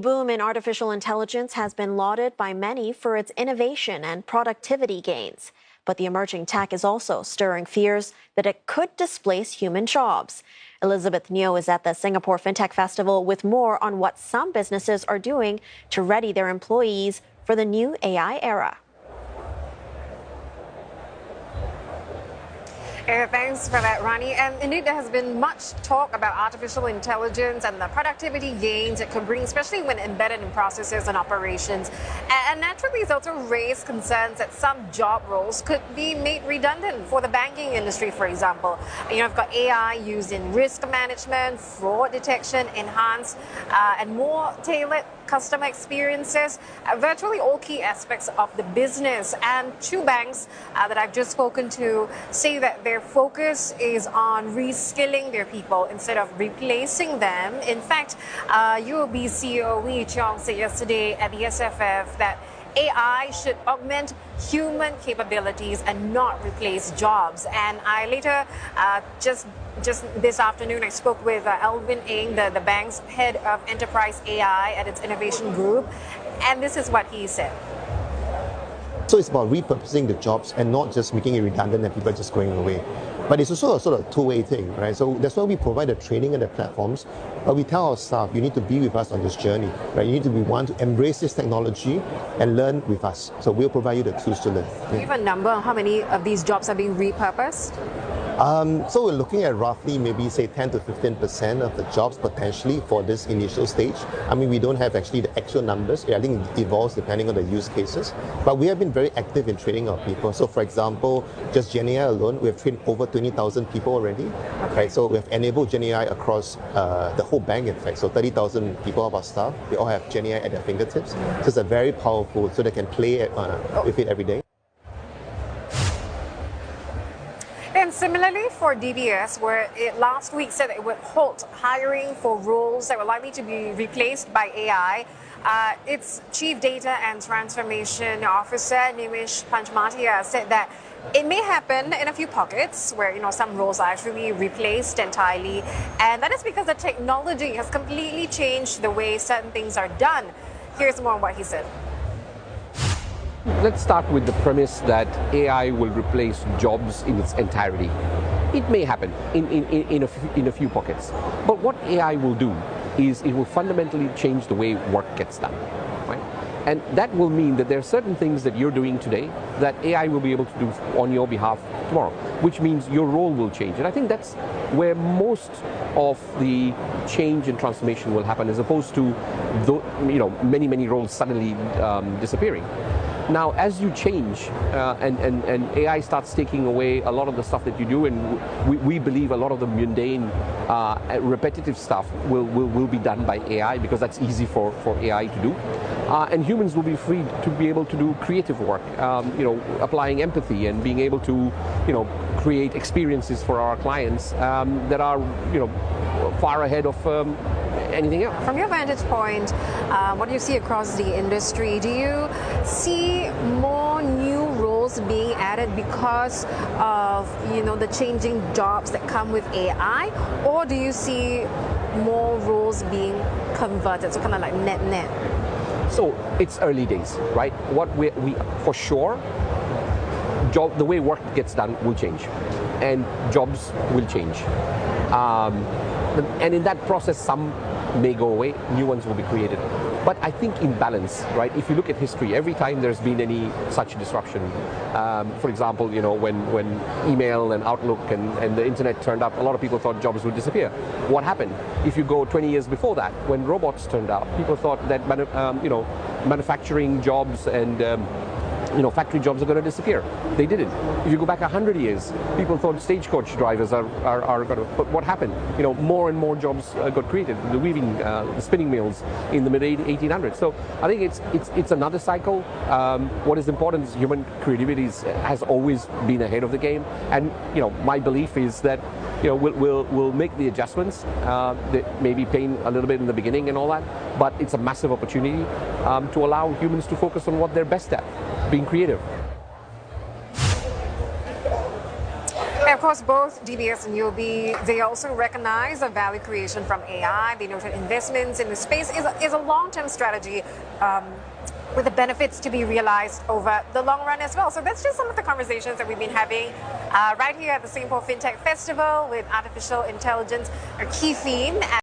Boom in artificial intelligence has been lauded by many for its innovation and productivity gains. But the emerging tech is also stirring fears that it could displace human jobs. Elizabeth Neo is at the Singapore FinTech Festival with more on what some businesses are doing to ready their employees for the new AI era. Thanks for that, Rani. And indeed, there has been much talk about artificial intelligence and the productivity gains it could bring, especially when embedded in processes and operations. And naturally, it's also raised concerns that some job roles could be made redundant for the banking industry, for example. I've got AI used in risk management, fraud detection, enhanced and more tailored customer experiences, virtually all key aspects of the business. And two banks that I've just spoken to say that their focus is on reskilling their people instead of replacing them. In fact, UOB CEO Wee Cheong said yesterday at the SFF that AI should augment human capabilities and not replace jobs. And I later, just this afternoon, I spoke with Alvin Ng, the bank's head of enterprise AI at its innovation group, and this is what he said. So it's about repurposing the jobs and not just making it redundant and people just going away. But it's also a sort of two-way thing, right? So that's why we provide the training and the platforms, but we tell our staff, you need to be with us on this journey, right? You need to be one to embrace this technology and learn with us. So we'll provide you the tools to learn. Do you have a number on how many of these jobs are being repurposed? So we're looking at roughly maybe say 10 to 15% of the jobs potentially for this initial stage. I mean, we don't have actually the actual numbers. I think it evolves depending on the use cases. But we have been very active in training our people. So for example, just GenAI alone, we have trained over 20,000 people already. Okay. Right? So we have enabled GenAI across the whole bank, in fact. So 30,000 people of our staff, they all have GenAI at their fingertips. So it's a very powerful, so they can play with it every day. And similarly for DBS, where it last week said that it would halt hiring for roles that were likely to be replaced by AI, its Chief Data and Transformation Officer, Nimish Panchmatia, said that it may happen in a few pockets where some roles are actually replaced entirely, and that is because the technology has completely changed the way certain things are done. Here's more on what he said. Let's start with the premise that AI will replace jobs in its entirety. It may happen in a few pockets. But what AI will do is it will fundamentally change the way work gets done. Right? And that will mean that there are certain things that you're doing today that AI will be able to do on your behalf tomorrow, which means your role will change. And I think that's where most of the change and transformation will happen, as opposed to many roles suddenly disappearing. Now, as you change and AI starts taking away a lot of the stuff that you do, and we believe a lot of the mundane, repetitive stuff will be done by AI, because that's easy for AI to do. And humans will be free to be able to do creative work, applying empathy and being able to, create experiences for our clients that are, far ahead of anything else. From your vantage point, what do you see across the industry? Do you see more new roles being added because of the changing jobs that come with AI, or do you see more roles being converted, so kind of like net? So it's early days, right? What we for sure, the way work gets done will change, and jobs will change. And in that process, some may go away, new ones will be created. But I think in balance, right? If you look at history, every time there's been any such disruption, for example, when email and Outlook and the internet turned up, a lot of people thought jobs would disappear. What happened? If you go 20 years before that, when robots turned up, people thought that manufacturing jobs and factory jobs are going to disappear. They didn't. If you go back 100 years, people thought stagecoach drivers are going to. But what happened? More and more jobs got created. The weaving, the spinning mills in the mid 1800s. So I think it's another cycle. What is important is human creativity has always been ahead of the game, and my belief is that we'll make the adjustments. That maybe pain a little bit in the beginning and all that, but it's a massive opportunity to allow humans to focus on what they're best at, being creative. Of course, course, both DBS and UOB, they also recognize the value creation from AI. They noted investments in the space is a long-term strategy with the benefits to be realized over the long run as well. So that's just some of the conversations that we've been having right here at the Singapore FinTech Festival with artificial intelligence, a key theme.